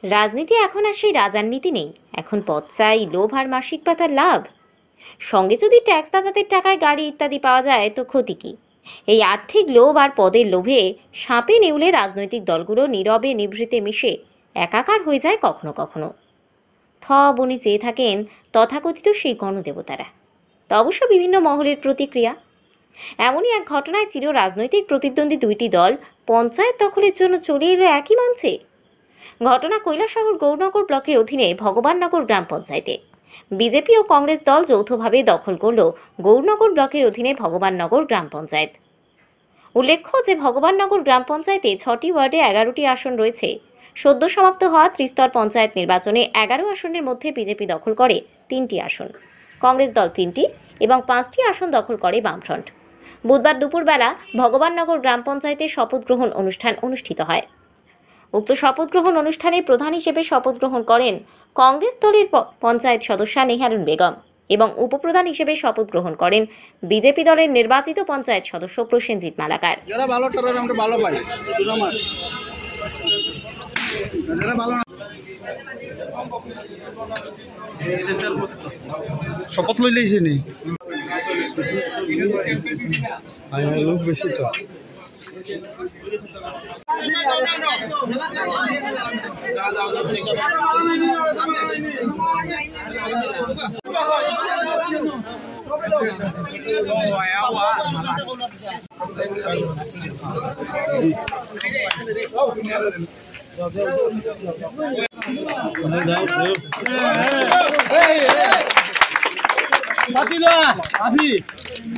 রাজনীতি এখন আর সেই রাজার নীতি নেই। এখন পদ চাই, লোভ আর মাসিক পাতার লাভ। সঙ্গে যদি ট্যাক্স দাতাদের টাকায় গাড়ি ইত্যাদি পাওয়া যায় তো ক্ষতি কি? এই আর্থিক লোভ আর পদের লোভে সাপে নেউলে রাজনৈতিক দলগুলো নীরবে নিভৃতে মিশে একাকার হয়ে যায় কখনো কখনো। বনে চেয়ে থাকেন তথাকথিত সেই গণদেবতারা। তা অবশ্য বিভিন্ন মহলের প্রতিক্রিয়া। এমনই এক ঘটনায় চির রাজনৈতিক প্রতিদ্বন্দ্বী দুইটি দল পঞ্চায়েত দখলের জন্য চলে এলো একই মঞ্চে। ঘটনা কৈলাসহর গৌরনগর ব্লকের অধীনে ভগবাননগর গ্রাম পঞ্চায়েতে। বিজেপি ও কংগ্রেস দল যৌথভাবে দখল করল গৌরনগর ব্লকের অধীনে ভগবাননগর গ্রাম পঞ্চায়েত। উল্লেখ্য যে ভগবাননগর গ্রাম পঞ্চায়েতে 6টি ওয়ার্ডে 11টি আসন রয়েছে। সদ্য সমাপ্ত হওয়া ত্রিস্তর পঞ্চায়েত নির্বাচনে 11 আসনের মধ্যে বিজেপি দখল করে 3টি আসন, কংগ্রেস দল 3টি এবং 5টি আসন দখল করে বামফ্রন্ট। বুধবার দুপুরবেলা ভগবাননগর গ্রাম পঞ্চায়েতে শপথ গ্রহণ অনুষ্ঠান অনুষ্ঠিত হয়। উক্ত শপথ গ্রহণ অনুষ্ঠানে প্রধান হিসেবে শপথ গ্রহণ করেন কংগ্রেস দলের পঞ্চায়েত সদস্যা নেহারুন বেগম এবং উপপ্রধান হিসেবে শপথ গ্রহণ করেন বিজেপি দলের নির্বাচিত পঞ্চায়েত সদস্য প্রসেনজিৎ মালাকার। শপথ লইলেইছে নি লোক বেশি তো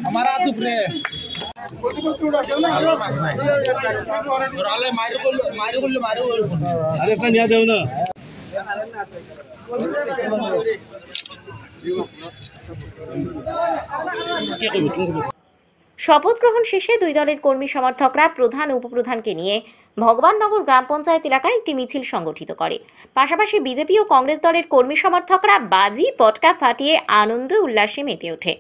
हमारा अरे पण या देव ना শপথ গ্রহণ শেষে দুই দলের কর্মী সমর্থকরা প্রধান উপপ্রধানকে নিয়ে ভগবাননগর গ্রাম পঞ্চায়েত এলাকায় একটি মিছিল সংগঠিত করে। পাশাপাশি বিজেপি ও কংগ্রেস দলের কর্মী সমর্থকরা বাজি পটকা ফাটিয়ে আনন্দ উল্লাসে মেতে ওঠে।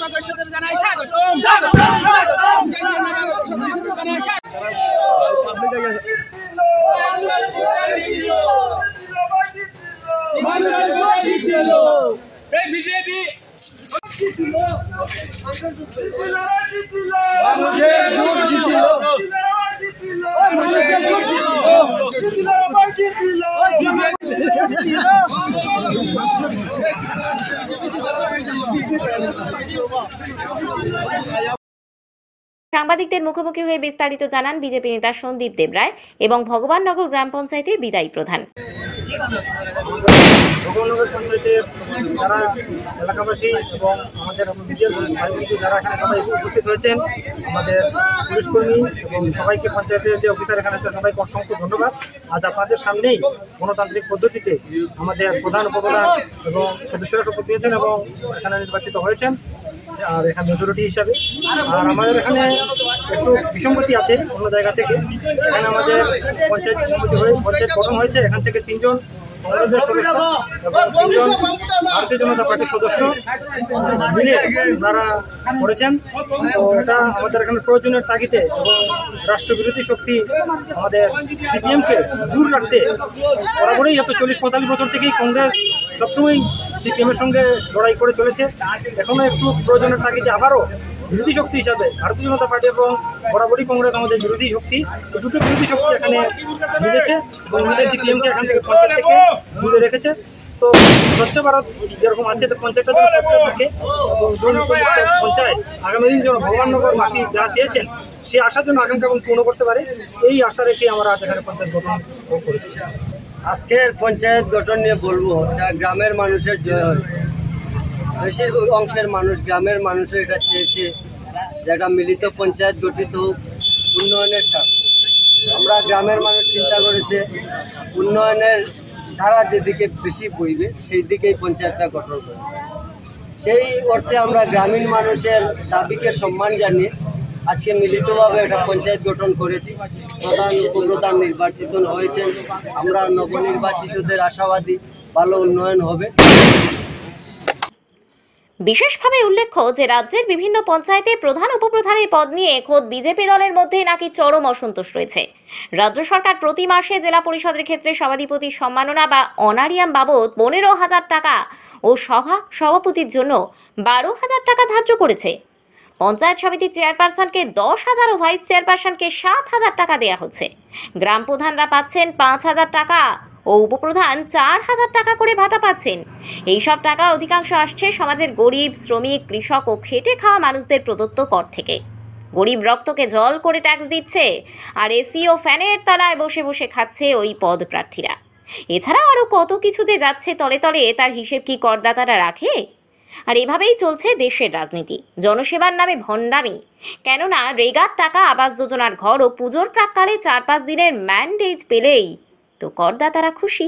সদস্যদের জানাই স্বাগত। সাংবাদিকদের মুখোমুখি হয়ে বিস্তারিত জানান বিজেপি নেতা সন্দীপ দেবরায় এবং ভগবাননগর গ্রাম পঞ্চায়েতের বিদায়ী প্রধান। ভগবাননগর পঞ্চায়েতের যারা এলাকাবাসী এবং আমাদের যারা এখানে সবাই উপস্থিত হয়েছেন, আমাদের পুলিশ কর্মী এবং সবাইকে পঞ্চায়েতের যে অফিসার এখানে আছে সবাইকে অসংখ্য ধন্যবাদ। আজ আপনাদের সামনেই গণতান্ত্রিক পদ্ধতিতে আমাদের প্রধান উপপ্রধান এবং সদস্যরা শপথ নিয়েছেন এবং এখানে নির্বাচিত হয়েছেন আর এখানে মেজরিটি হিসাবে। আর আমাদের এখানে একটু বিসঙ্গতি আছে অন্য জায়গা থেকে। এখানে আমাদের পঞ্চায়েত সমিতি হয়ে পঞ্চায়েত গঠন হয়েছে, এখান থেকে 3 জন কংগ্রেসের সদস্য এবং 3 জন ভারতীয় জনতা পার্টির সদস্য মিলে তারা করেছেন। তো এটা আমাদের এখানে প্রয়োজনের তাগিদে এবং রাষ্ট্রবিরোধী শক্তি আমাদের সিপিএমকে দূর রাখতে বরাবরই এত 40-45 বছর থেকেই কংগ্রেস সবসময় সিপিএমের সঙ্গে লড়াই করে চলেছে। এখনও একটু প্রয়োজনের তাগিদে আবারও বিরোধী শক্তি হিসাবে ভারতীয় জনতা পার্টি এবং বরাবরই কংগ্রেস আমাদের বিরোধী শক্তি, দুটো বিরোধী শক্তি এখানে মিলেছে এবং মিলে সিপিএমকে এখান থেকে পঞ্চায়েত থেকে দূরে রেখেছে। তো স্বচ্ছ ভারত যেরকম আছে তো পঞ্চায়েতটা যেন স্বচ্ছ থাকে এবং দুর্নীতিমুক্ত পঞ্চায়েত আগামী দিন যেন ভগবাননগরবাসী যা চেয়েছেন সেই আশার জন্য আকাঙ্ক্ষা এবং পূর্ণ করতে পারে, এই আশা রেখে আমরা এখানে পঞ্চায়েত গঠন করেছি। আজকের পঞ্চায়েত গঠন নিয়ে বলবো, এটা গ্রামের মানুষের জয় হয়েছে। বেশিরভাগ অংশের মানুষ, গ্রামের মানুষও এটা চেয়েছে যে একটা মিলিত পঞ্চায়েত গঠিত হোক উন্নয়নের স্বার্থে। আমরা গ্রামের মানুষ চিন্তা করেছে উন্নয়নের ধারা যেদিকে বেশি বইবে সেই দিকেই পঞ্চায়েতটা গঠন করে। সেই অর্থে আমরা গ্রামীণ মানুষের দাবিকে সম্মান জানিয়ে আজকে মিলিতভাবে একটা পঞ্চায়েত গঠন করেছি। প্রধান উপপ্রধান নির্বাচিত হয়েছেন। আমরা নবনির্বাচিতদের আশাবাদী ভালো উন্নয়ন হবে। বিশেষভাবে উল্লেখ্য যে রাজ্যের বিভিন্ন পঞ্চায়েতে প্রধান উপপ্রধানের পদ নিয়ে খোদ বিজেপি দলের মধ্যে নাকি চরম অসন্তোষ রয়েছে। রাজ্য সরকার প্রতি মাসে জেলা পরিষদের ক্ষেত্রে সভাধিপতির সম্মাননা বা অনারিয়াম বাবদ 15,000 টাকা ও সভাপতির জন্য 12,000 টাকা ধার্য করেছে। পঞ্চায়েত সমিতির চেয়ারপারসনকে 10,000 ও ভাইস চেয়ারপারসনকে 7,000 টাকা দেওয়া হচ্ছে। গ্রাম প্রধানরা পাচ্ছেন 5,000 টাকা ও উপপ্রধান 4,000 টাকা করে ভাতা পাচ্ছেন। এইসব টাকা অধিকাংশ আসছে সমাজের গরিব, শ্রমিক, কৃষক ও খেটে খাওয়া মানুষদের প্রদত্ত কর থেকে। গরিব রক্তকে জল করে ট্যাক্স দিচ্ছে, আর এসি ও ফ্যানের তলায় বসে বসে খাচ্ছে ওই পদপ্রার্থীরা। এছাড়া আরও কত কিছু যে যাচ্ছে তলে তলে, তার হিসেব কি করদাতারা রাখে? আর এভাবেই চলছে দেশের রাজনীতি, জনসেবার নামে ভণ্ডামি। কেননা রেগার টাকা, আবাস যোজনার ঘর ও পুজোর প্রাক্কালে 4-5 দিনের ম্যান্ডেজ পেলেই তো করদাতারা খুশি।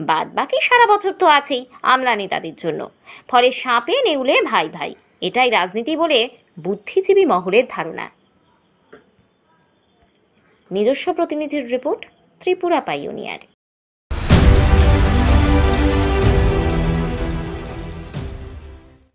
বাদ বাকি সারা বছর তো আছেই আমলা নেতাদের জন্য। ফলে সাপে নেউলে ভাই ভাই, এটাই রাজনীতি বলে বুদ্ধিজীবী মহলের ধারণা। নিজস্ব প্রতিনিধির রিপোর্ট, ত্রিপুরা পাইওনিয়ার।